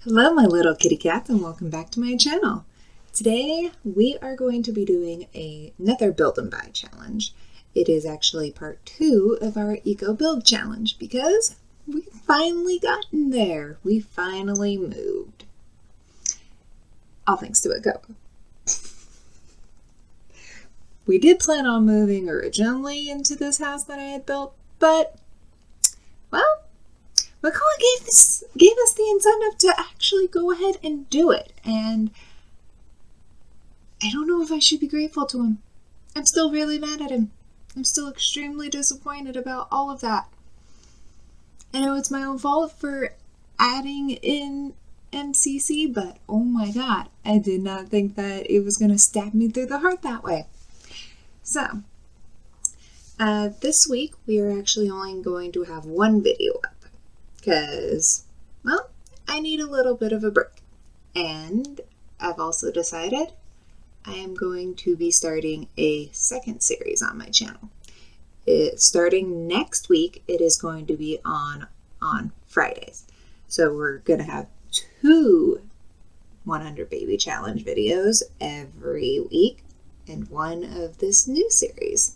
Hello my little kitty cats and welcome back to my channel. Today we are going to be doing another build and buy challenge. It is actually part 2 of our eco build challenge because we've finally gotten there. We finally moved. All thanks to Agogo. We did plan on moving originally into this house that I had built, but well, Makoa gave us the incentive to actually go ahead and do it, and I don't know if I should be grateful to him. I'm still really mad at him. I'm still extremely disappointed about all of that. I know it's my own fault for adding in MCC, but oh my god, I did not think that it was going to stab me through the heart that way. So, this week we are actually only going to have one video up. Because, well, I need a little bit of a break. And I've also decided I am going to be starting a second series on my channel. Starting next week, it is going to be on Fridays. So we're going to have 2 100 Baby Challenge videos every week and one of this new series.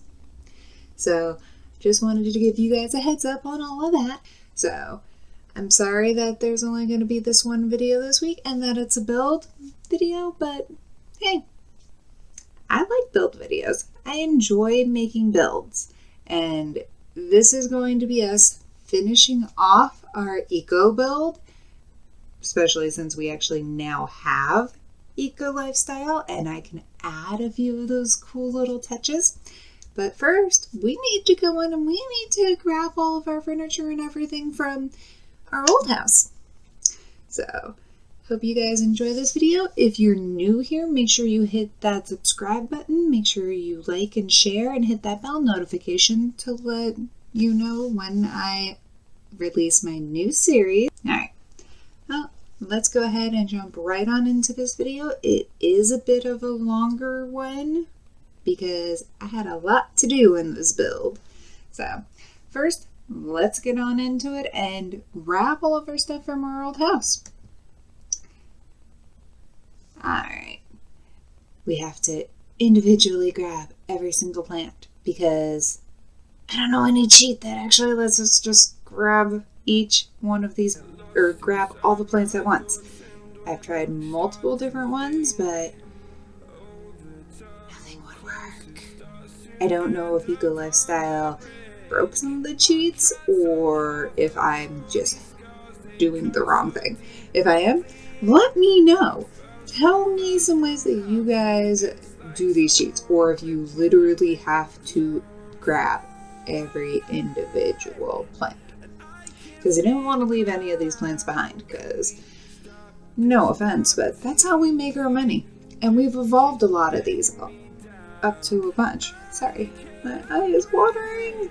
So just wanted to give you guys a heads up on all of that. So I'm sorry that there's only going to be this one video this week and that it's a build video, but hey, I like build videos. I enjoy making builds, and this is going to be us finishing off our eco build, especially since we actually now have eco lifestyle and I can add a few of those cool little touches. But first, we need to go in and we need to grab all of our furniture and everything from our old house. So, hope you guys enjoy this video. If you're new here, make sure you hit that subscribe button. Make sure you like and share and hit that bell notification to let you know when I release my new series. Alright, well, let's go ahead and jump right on into this video. It is a bit of a longer one because I had a lot to do in this build. So, first, let's get on into it and grab all of our stuff from our old house. Alright. We have to individually grab every single plant because I don't know any cheat that actually lets us just grab each one of these or grab all the plants at once. I've tried multiple different ones, but nothing would work. I don't know if Eco Lifestyle broke some of the cheats or if I'm just doing the wrong thing. If I am, let me know. Tell me some ways that you guys do these cheats, or if you literally have to grab every individual plant. Because I didn't want to leave any of these plants behind, because no offense, but that's how we make our money. And we've evolved a lot of these up to a bunch. Sorry, my eye is watering.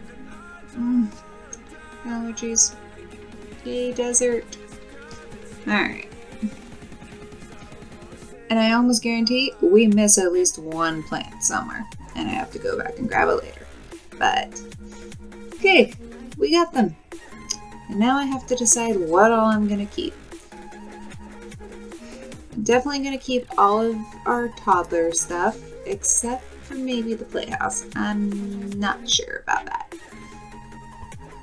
Allergies. Yay, desert. Alright. And I almost guarantee we miss at least one plant somewhere. And I have to go back and grab it later. But, okay, we got them. And now I have to decide what all I'm going to keep. I'm definitely going to keep all of our toddler stuff, except for maybe the playhouse. I'm not sure about that.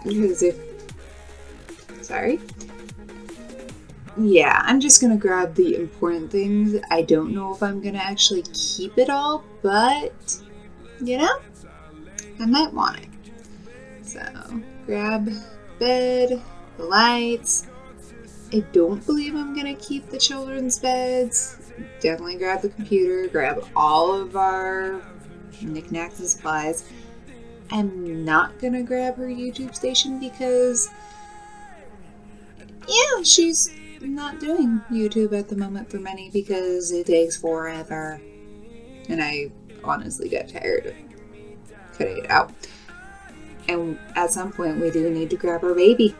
Because sorry? Yeah, I'm just gonna grab the important things. I don't know if I'm gonna actually keep it all, but, you know, I might want it. So, grab bed, the lights. I don't believe I'm gonna keep the children's beds. Definitely grab the computer, grab all of our knickknacks and supplies. I'm not gonna grab her YouTube station because, yeah, she's not doing YouTube at the moment for many because it takes forever. And I honestly got tired of cutting it out. And at some point we do need to grab our baby.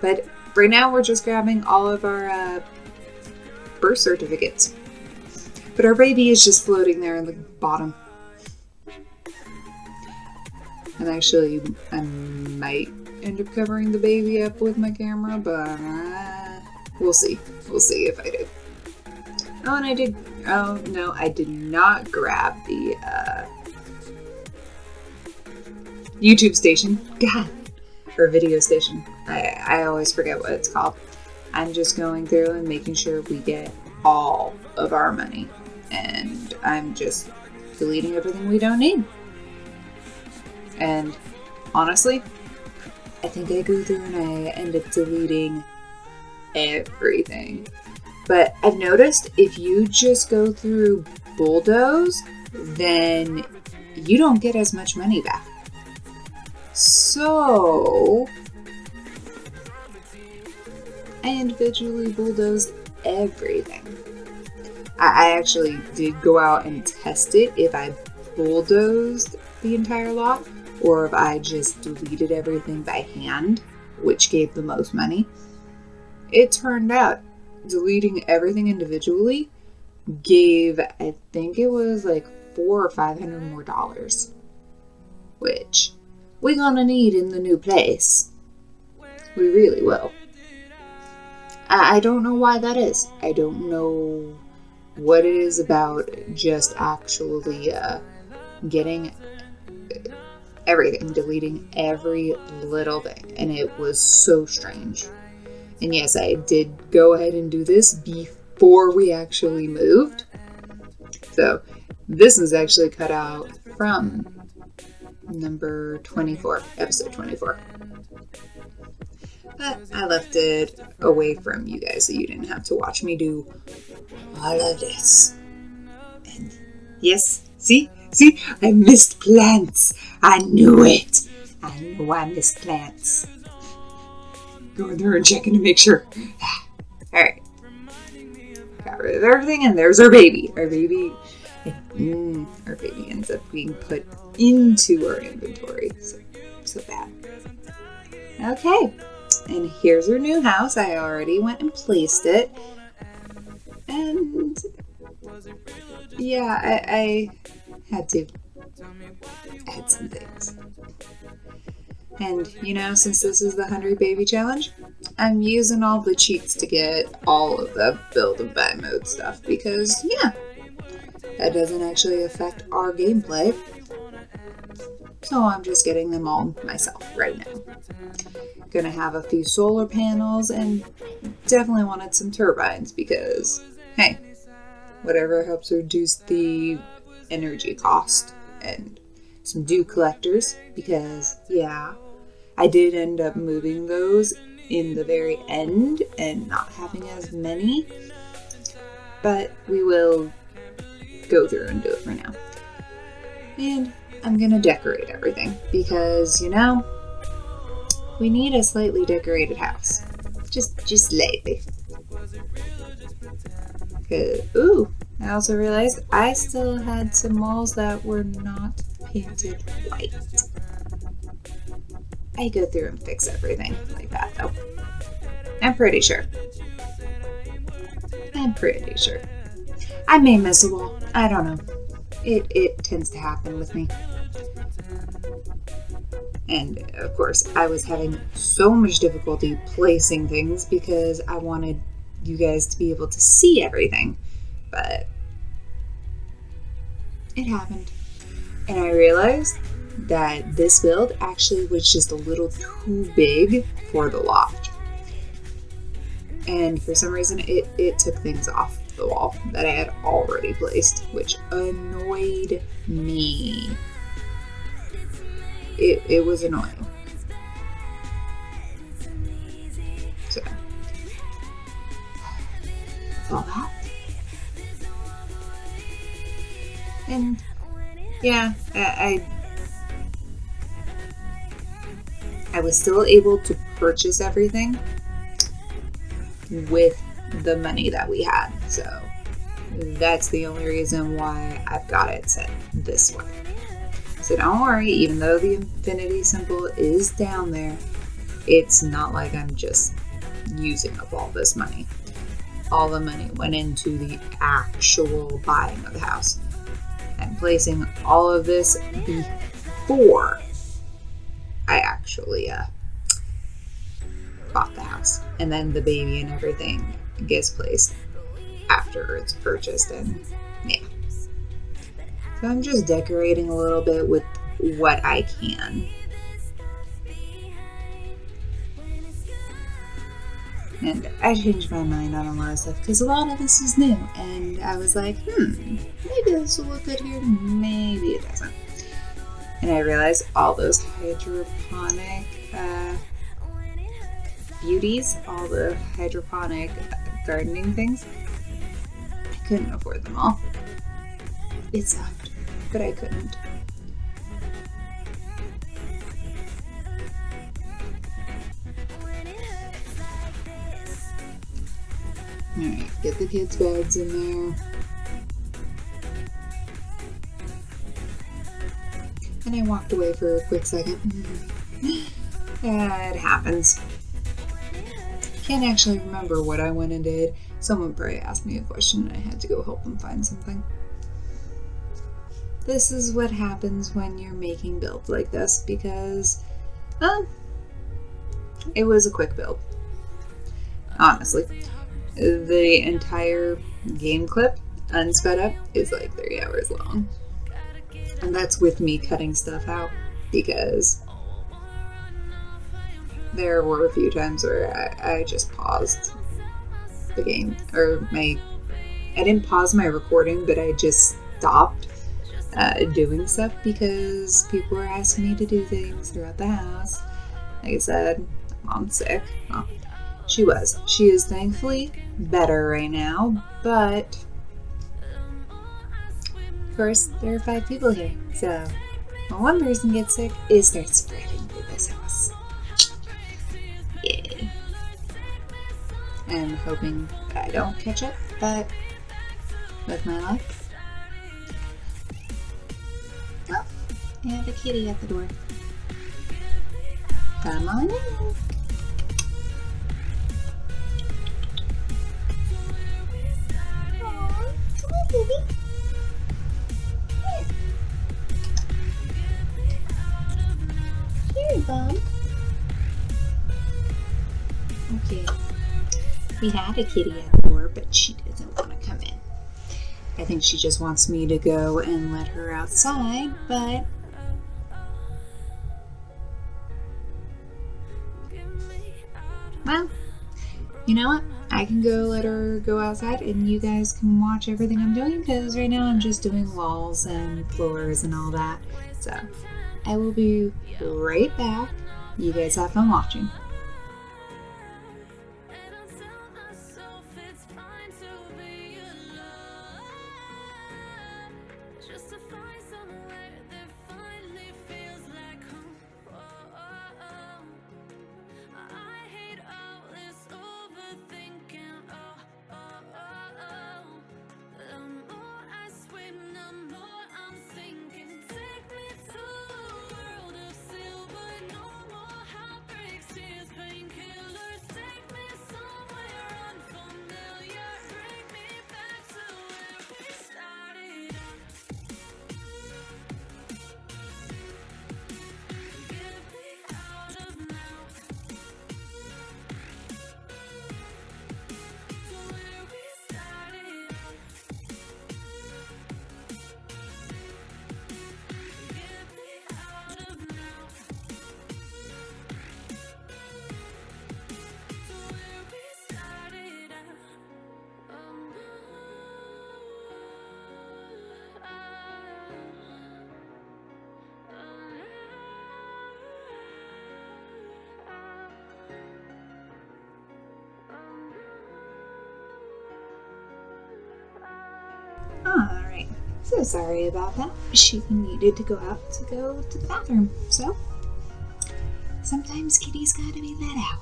But right now we're just grabbing all of our birth certificates. But our baby is just floating there in the bottom. And actually, I might end up covering the baby up with my camera, but we'll see. We'll see if I do. Oh, and I did. Oh, no, I did not grab the YouTube station. God. Or video station. I always forget what it's called. I'm just going through and making sure we get all of our money. And I'm just deleting everything we don't need. And honestly, I think I go through and I end up deleting everything. But I've noticed if you just go through Bulldoze, then you don't get as much money back. So I individually bulldozed everything. I actually did go out and test it if I bulldozed the entire lot or if I just deleted everything by hand, which gave the most money. It turned out deleting everything individually gave, I think it was like $400 or $500 more dollars, which we're gonna need in the new place. We really will. I don't know why that is. I don't know what it is about just actually getting everything, deleting every little thing. And it was so strange. And yes, I did go ahead and do this before we actually moved. So this is actually cut out from number 24, episode 24. But I left it away from you guys so you didn't have to watch me do all of this. And yes, see, I missed plants. I knew it. I know I missed plants. Going through and checking to make sure. Alright. Got rid of everything, and there's our baby. Our baby ends up being put into our inventory. So bad. Okay. And here's our new house. I already went and placed it. And yeah, I had to add some things. And, since this is the Hungry Baby Challenge, I'm using all the cheats to get all of the build and buy mode stuff because, that doesn't actually affect our gameplay. So I'm just getting them all myself right now. Gonna have a few solar panels and definitely wanted some turbines because, hey, whatever helps reduce the energy cost, and some dew collectors because, I did end up moving those in the very end and not having as many, but we will go through and do it for now. And I'm gonna decorate everything because, we need a slightly decorated house. Just slightly. Ooh, I also realized I still had some walls that were not painted white. I go through and fix everything like that, though. I'm pretty sure. I may miss a wall. I don't know. It tends to happen with me. And, of course, I was having so much difficulty placing things because I wanted you guys to be able to see everything. But it happened. And I realized that this build actually was just a little too big for the loft. And for some reason, it took things off the wall that I had already placed, which annoyed me. It was annoying. So, that's all that. And, I was still able to purchase everything with the money that we had. So, that's the only reason why I've got it set this way. So don't worry, even though the infinity symbol is down there, it's not like I'm just using up all this money. All the money went into the actual buying of the house. I'm placing all of this before I actually bought the house. And then the baby and everything gets placed after it's purchased, and yeah. So I'm just decorating a little bit with what I can. And I changed my mind on a lot of stuff because a lot of this is new, and I was like, maybe this will look good here, maybe it doesn't. And I realized all those hydroponic beauties, all the hydroponic gardening things, I couldn't afford them all. It sucked, but I couldn't. Alright, get the kids' beds in there. And I walked away for a quick second. It happens. Can't actually remember what I went and did. Someone probably asked me a question and I had to go help them find something. This is what happens when you're making builds like this because, it was a quick build. Honestly. The entire game clip, unsped up, is like 30 hours long. And that's with me cutting stuff out because there were a few times where I just paused the game. I didn't pause my recording, but I just stopped doing stuff because people were asking me to do things throughout the house. Like I said, Mom's sick. Well, she was. She is thankfully better right now, but of course there are 5 people here, so when one person gets sick, it starts spreading through this house. Yeah. I'm hoping that I don't catch it, but with my luck. Oh, and a kitty at the door. Come on in. Baby. Here, Bum. Okay. We had a kitty at the door, but she doesn't want to come in. I think she just wants me to go and let her outside, but well, you know what? I can go let her go outside and you guys can watch everything I'm doing because right now I'm just doing walls and floors and all that. So I will be right back. You guys have fun watching. Alright, so sorry about that. She needed to go out to go to the bathroom, so sometimes kitties gotta be let out.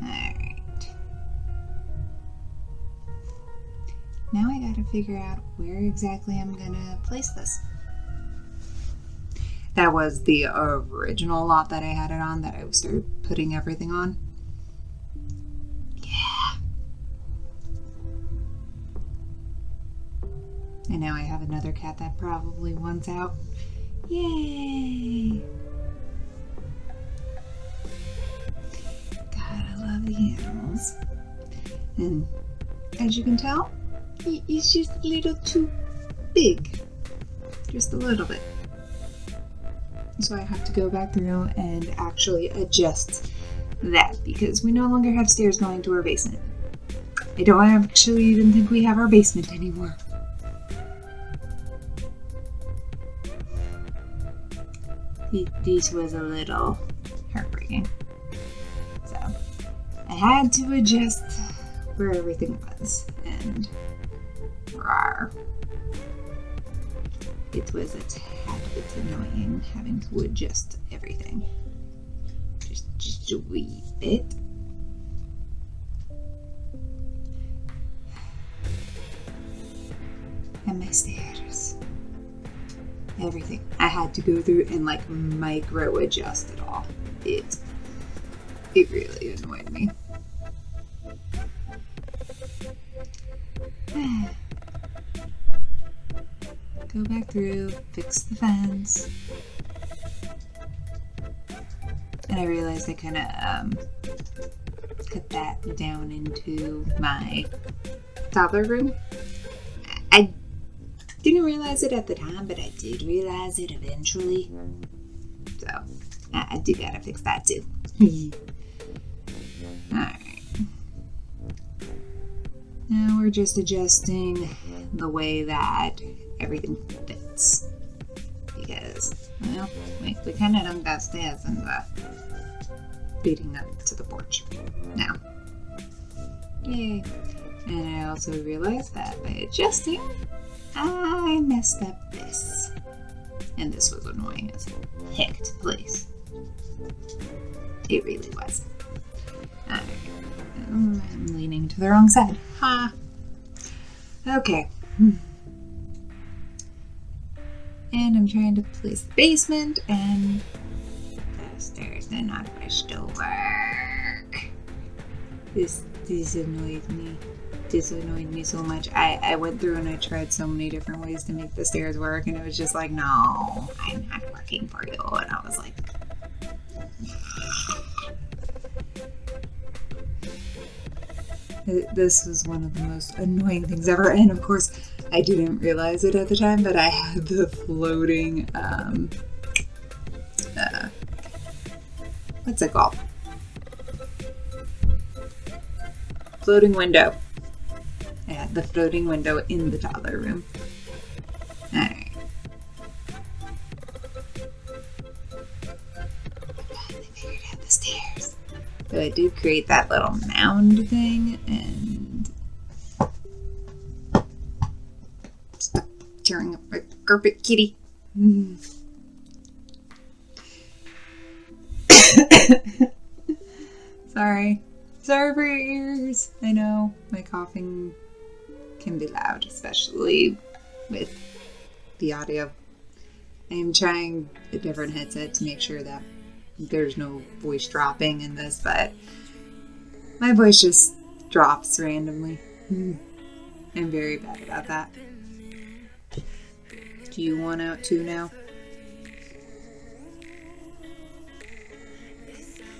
Alright. Now I gotta figure out where exactly I'm gonna place this. That was the original lot that I had it on that I started putting everything on. And now I have another cat that probably wants out. Yay! God, I love the animals. And as you can tell, he's just a little too big. Just a little bit. So I have to go back through and actually adjust that because we no longer have stairs going to our basement. I don't actually even think we have our basement anymore. This was a little heartbreaking. So I had to adjust where everything was, and rawr. It was a tad bit annoying having to adjust everything. Just a wee bit. And my stairs. Everything. I had to go through and like micro adjust it all. It really annoyed me. Go back through, fix the fence. And I realized I kind of cut that down into my toddler room. I didn't realize it at the time, but I did realize it eventually. So, I do gotta fix that too. Alright. Now we're just adjusting the way that everything fits. Because, well, we kind of don't got stairs in the leading up to the porch now. Yay. And I also realized that by adjusting, I messed up this. And this was annoying as heck to place. It really was. I'm leaning to the wrong side. Ha! Okay. And I'm trying to place the basement, and the stairs are not pushed to work. This annoyed me. This annoyed me so much. I went through and I tried so many different ways to make the stairs work, and it was just like, no, I'm not working for you. And I was like, this was one of the most annoying things ever. And of course, I didn't realize it at the time, but I had the floating, what's it called? Floating window. I had the floating window in the toddler room. Alright. I figured out the stairs. So I did create that little mound thing, and stop tearing up my carpet, kitty. Sorry for your ears. I know my coughing can be loud, especially with the audio. I am trying a different headset to make sure that there's no voice dropping in this, but my voice just drops randomly. I'm very bad about that. Do you want out too now?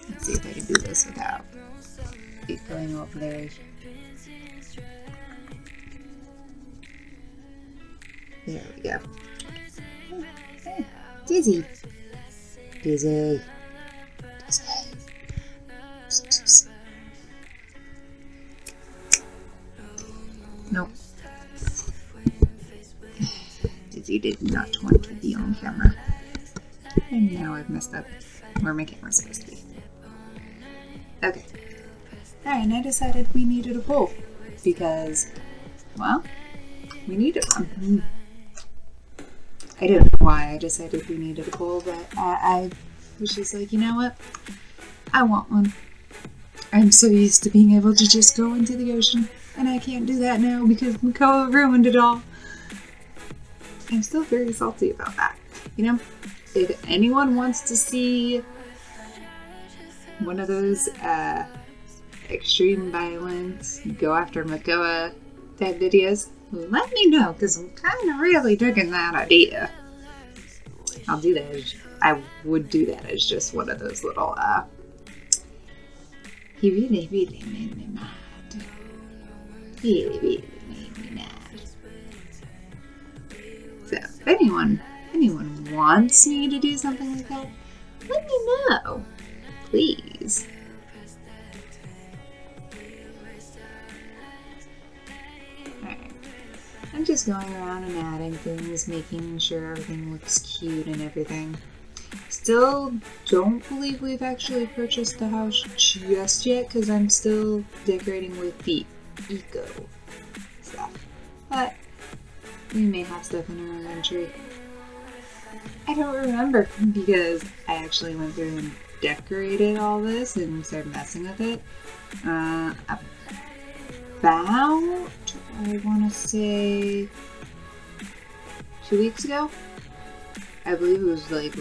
Let's see if I can do this without it going over there. There we go. Hey, Dizzy. Dizzy. Nope. Dizzy did not want to be on camera. And now I've messed up where my camera's supposed to be. Okay. Alright, and I decided we needed a pole. Because, well, we needed one. I don't know why I decided we needed a pole, but I was just like, you know what? I want one. I'm so used to being able to just go into the ocean, and I can't do that now because Makoa ruined it all. I'm still very salty about that. You know, if anyone wants to see one of those extreme violence, go after Makoa type videos, let me know, because I'm kind of really digging that idea. I'll do that. I would do that as just one of those little He really, really made me mad. Really, really made me mad. So, if anyone wants me to do something like that, let me know. Please. Alright. I'm just going around and adding things, making sure everything looks cute and everything. Still don't believe we've actually purchased the house just yet because I'm still decorating with the eco stuff. But we may have stuff in our inventory. I don't remember because I actually went through and decorated all this and started messing with it. About, I want to say 2 weeks ago. I believe it was like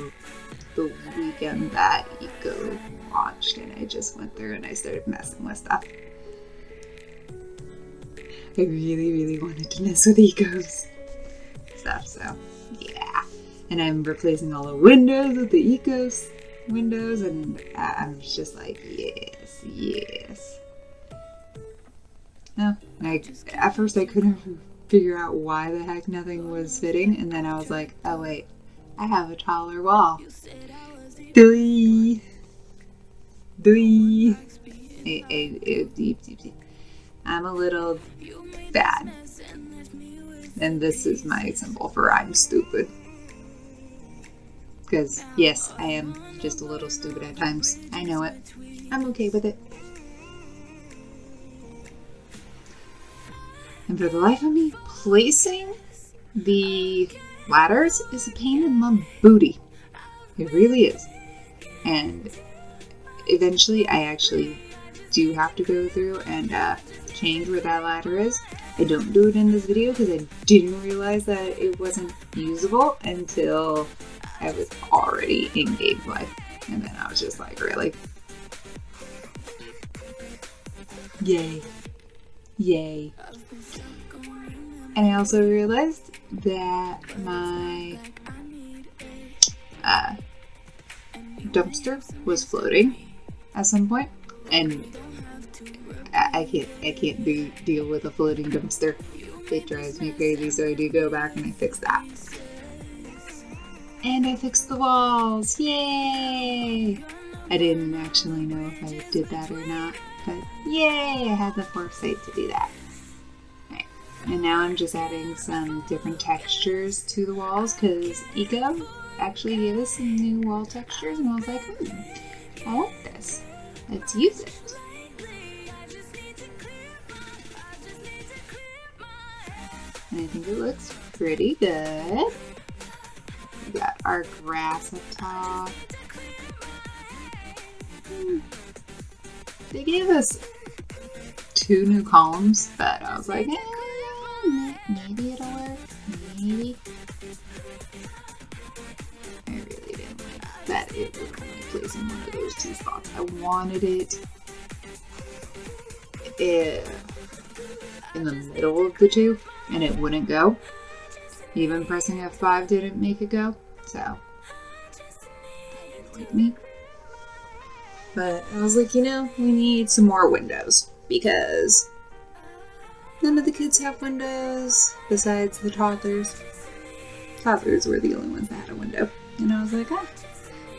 the weekend that Eco launched, and I just went through and I started messing with stuff. I really, really wanted to mess with Eco's stuff, so yeah. And I'm replacing all the windows with the Eco's windows, and I'm just like, yes, yes. No, at first I couldn't figure out why the heck nothing was fitting, and then I was like, oh wait, I have a taller wall. Doi. I'm a little bad. And this is my symbol for I'm stupid. Because, yes, I am just a little stupid at times. I know it. I'm okay with it. And for the life of me, placing the ladders is a pain in my booty. It really is. And eventually I actually do have to go through and change where that ladder is. I don't do it in this video because I didn't realize that it wasn't usable until I was already in gameplay. And then I was just like, really? Yay. Yay. And I also realized that my dumpster was floating at some point, and I can't deal with a floating dumpster. It drives me crazy, so I do go back and I fix that. And I fixed the walls! Yay! I didn't actually know if I did that or not, but yay! I had the foresight to do that. Right. And now I'm just adding some different textures to the walls because Eco actually gave us some new wall textures, and I was like, I like this. Let's use it. And I think it looks pretty good. We got our grass up top. They gave us 2 new columns, but I was like, maybe it'll work. Maybe. I really didn't like that it was only placing one of those 2 spots. I wanted it in the middle of the 2, and it wouldn't go. Even pressing F5 didn't make it go, so like me. But I was like, we need some more windows because none of the kids have windows besides the toddlers. Toddlers were the only ones that had a window. And I was like,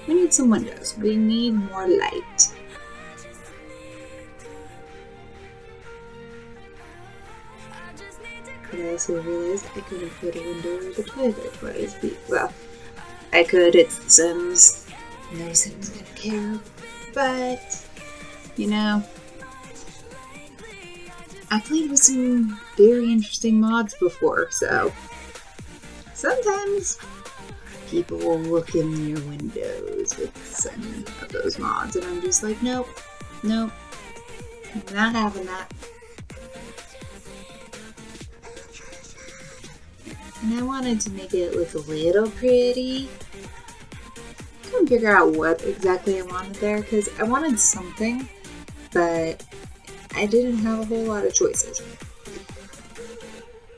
we need some windows. We need more light. But I also realized I couldn't put a window where the toilet was. Well, I could, it's The Sims. No Sims gonna care. But, I played with some very interesting mods before, so sometimes people will look in your windows with some of those mods, and I'm just like, nope, I'm not having that. And I wanted to make it look a little pretty. I couldn't figure out what exactly I wanted there because I wanted something, but I didn't have a whole lot of choices.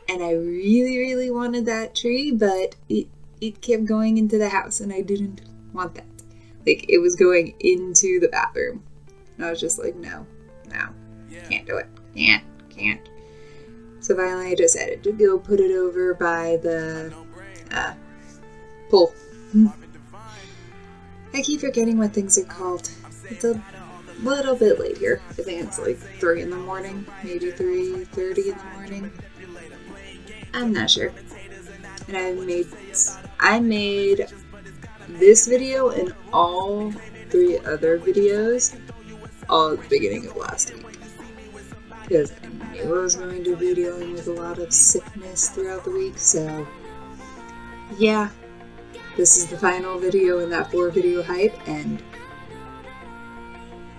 And I really, really wanted that tree, but it kept going into the house and I didn't want that. Like, it was going into the bathroom. And I was just like, no, can't do it. Can't. So finally I decided to go put it over by the pool. I keep forgetting what things are called. It's a little bit late here. I think it's like 3 in the morning, maybe 3:30 in the morning. I'm not sure. And I made this video and all 3 other videos all at the beginning of last week. Because I knew I was going to be dealing with a lot of sickness throughout the week, so yeah. This is the final video in that 4-video hype, and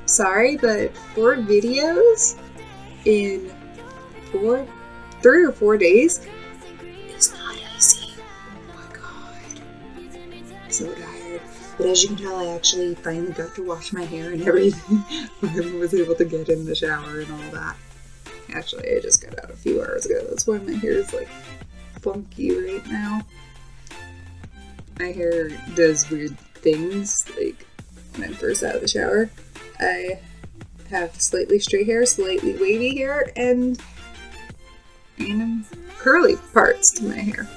sorry, but 4 videos in 3 or 4 days is not easy. Oh my god. I'm so tired. But as you can tell, I actually finally got to wash my hair and everything. I was able to get in the shower and all that. Actually, I just got out a few hours ago. That's why my hair is like funky right now. My hair does weird things, like when I'm first out of the shower. I have slightly straight hair, slightly wavy hair, and curly parts to my hair.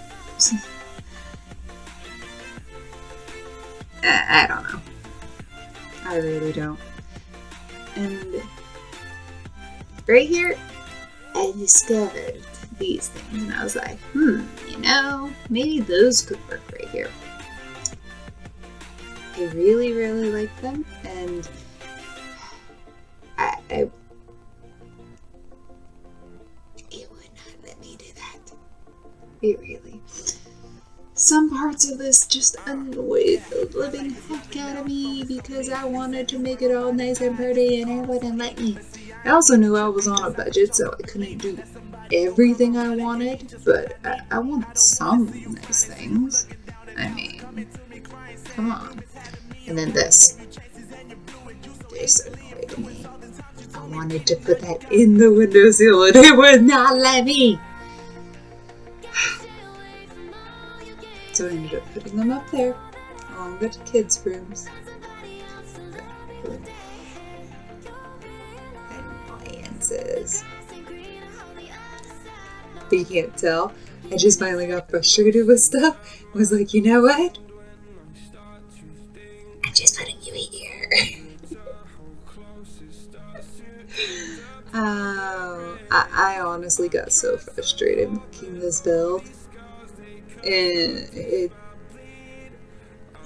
I don't know. I really don't. And right here, I discovered these things, and I was like, maybe those could work right here. I really, really like them, and it would not let me do that. It really. Some parts of this just annoyed the living heck out of me because I wanted to make it all nice and pretty, and it wouldn't let me. I also knew I was on a budget, so I couldn't do everything I wanted, but I want some nice things. I mean, come on. And then this annoyed me. I wanted to put that in the windowsill and it would not let me. So I ended up putting them up there, along with the kids' rooms. Annoyances. You can't tell. I just finally got frustrated with stuff. I was like, you know what? I'm just putting you here. I honestly got so frustrated making this build. And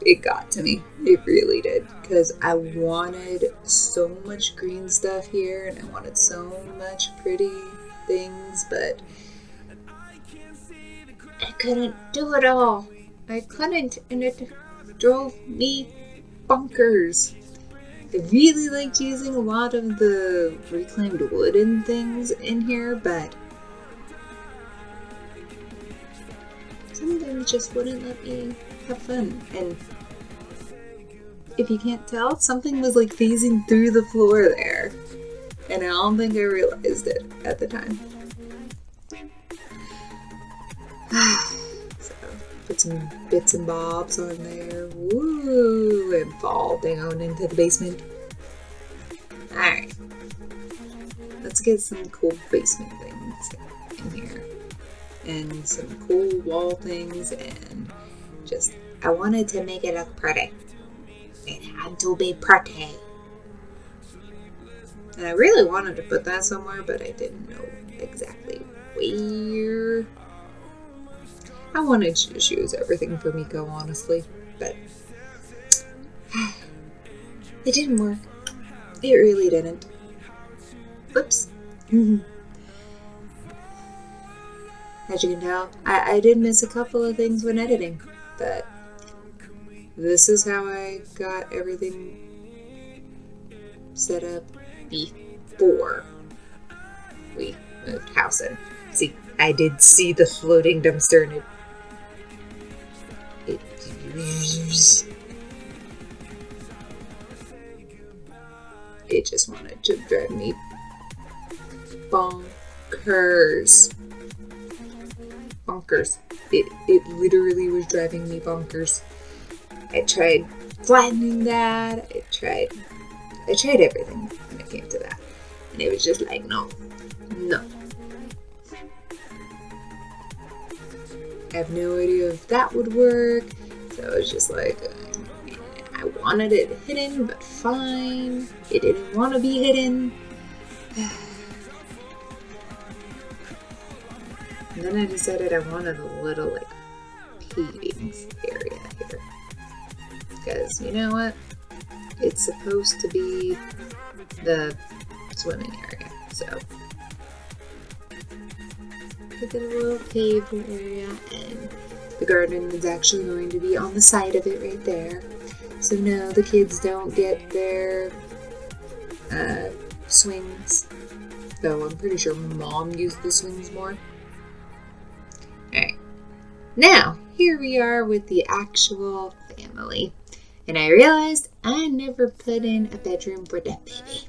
it got to me. It really did. Because I wanted so much green stuff here, and I wanted so much pretty things, but I couldn't do it all. I couldn't, and it drove me bonkers. I really liked using a lot of the reclaimed wooden things in here, but some of them just wouldn't let me have fun. And if you can't tell, something was like phasing through the floor there, and I don't think I realized it at the time. So, put some bits and bobs on there. Woo! And fall down into the basement. Alright. Let's get some cool basement things in here. And some cool wall things, and just, I wanted to make it look pretty. It had to be pretty. And I really wanted to put that somewhere, but I didn't know exactly where. I wanted to choose everything for Miko, honestly, but it didn't work. It really didn't. Oops. As you can tell, I did miss a couple of things when editing, but this is how I got everything set up before we moved house in. See, I did see the floating dumpster, and it just wanted to drive me bonkers. Bonkers. It literally was driving me bonkers. I tried flattening that. I tried everything. I it came to that. And it was just like, no. I have no idea if that would work. So it was just like, I wanted it hidden, but fine. It didn't want to be hidden. And then I decided I wanted a little, like, paving area here. Because, you know what? It's supposed to be the swimming area, so give it a little paved area, and the garden is actually going to be on the side of it right there. So no, the kids don't get their swings, though I'm pretty sure Mom used the swings more. Alright, now here we are with the actual family, and I realized I never put in a bedroom for the baby.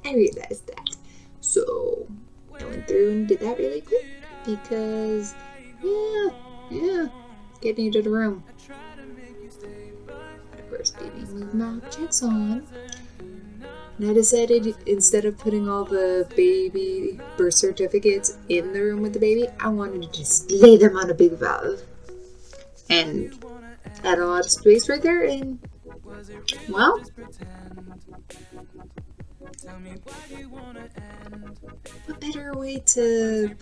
I realized that. So I went through and did that really quick because, yeah, kid needed a room. Of course, baby moved my objects on. And I decided instead of putting all the baby birth certificates in the room with the baby, I wanted to just lay them on a big valve. And had a lot of space right there, and, well, what better way to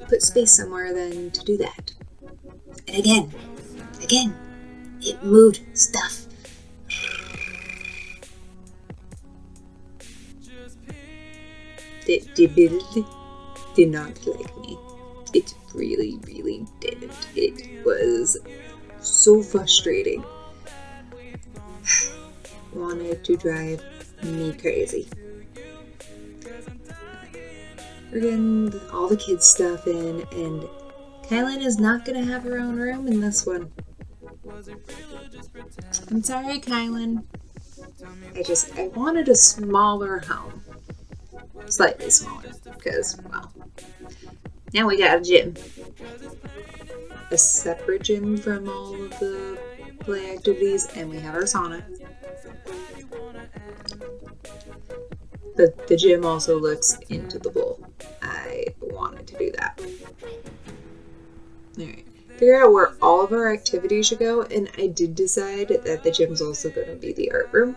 put space somewhere than to do that? And again, it moved stuff. The ability did not like me. It really, really didn't. It was so frustrating. Wanted to drive me crazy. We're getting all the kids' stuff in, and Kylan is not going to have her own room in this one. I'm sorry, Kylan. I wanted a smaller home. Slightly smaller, because, well, now we got a gym. A separate gym from all of the play activities, and we have our sauna. But the gym also looks into the bowl. I wanted to do that. Alright. Figure out where all of our activities should go, and I did decide that the gym's also going to be the art room.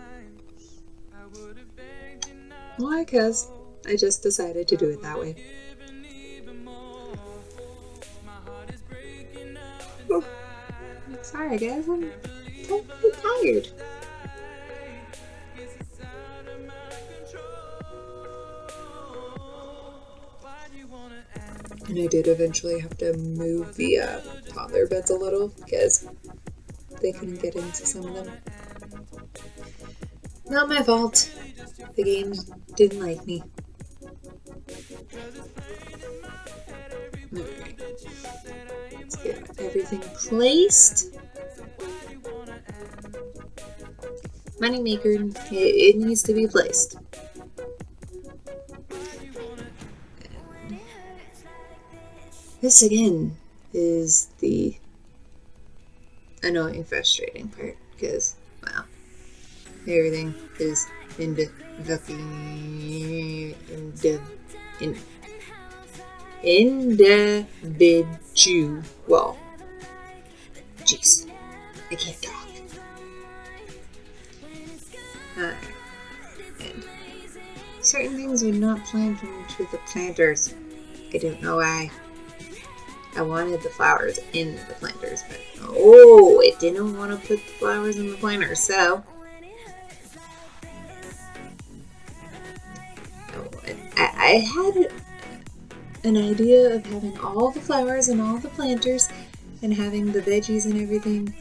Why? Because I just decided to do it that way. Oh, sorry guys, I'm totally tired. And I did eventually have to move the toddler beds a little because they couldn't get into some of them. Not my fault. The game didn't like me. Alright. Let's get everything placed. Moneymaker, it needs to be placed. This again is the annoying, frustrating part because, well, everything is individual. Jeez, I can't talk. And certain things are not planted into the planters. I don't know why. I wanted the flowers in the planters, but it didn't want to put the flowers in the planters, so I had an idea of having all the flowers and all the planters and having the veggies and everything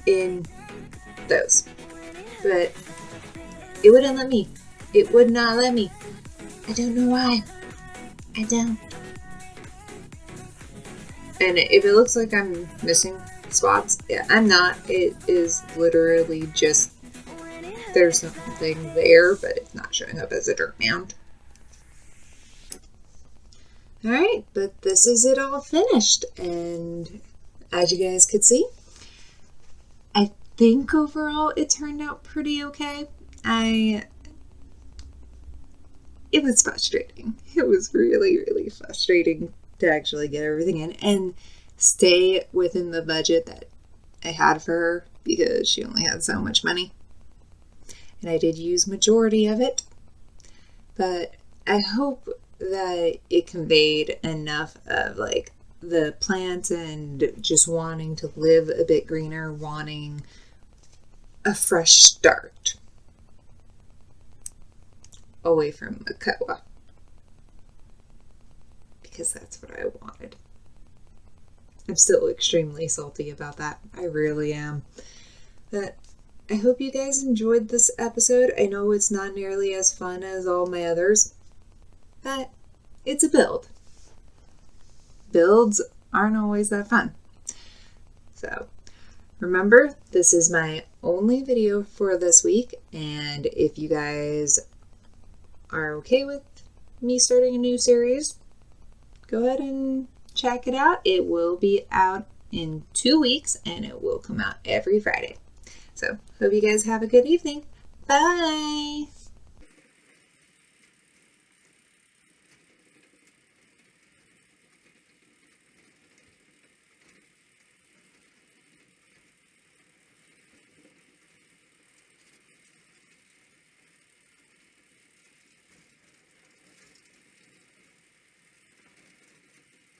in those, but it wouldn't let me. It would not let me. I don't know why. I don't. And if it looks like I'm missing spots, yeah, I'm not. It is literally just, there's something there, but it's not showing up as a dirt mound. Alright, but this is it all finished. And as you guys could see, I think overall it turned out pretty okay. It was frustrating. It was really, really frustrating to actually get everything in and stay within the budget that I had for her because she only had so much money. And I did use majority of it, but I hope that it conveyed enough of like the plants and just wanting to live a bit greener, wanting a fresh start away from Makoa, because that's what I wanted. I'm still extremely salty about that. I really am. But I hope you guys enjoyed this episode. I know it's not nearly as fun as all my others, but it's a build. Builds aren't always that fun. So remember, this is my only video for this week, and if you guys are okay with me starting a new series, go ahead and check it out. It will be out in 2 weeks, and it will come out every Friday. So hope you guys have a good evening. Bye!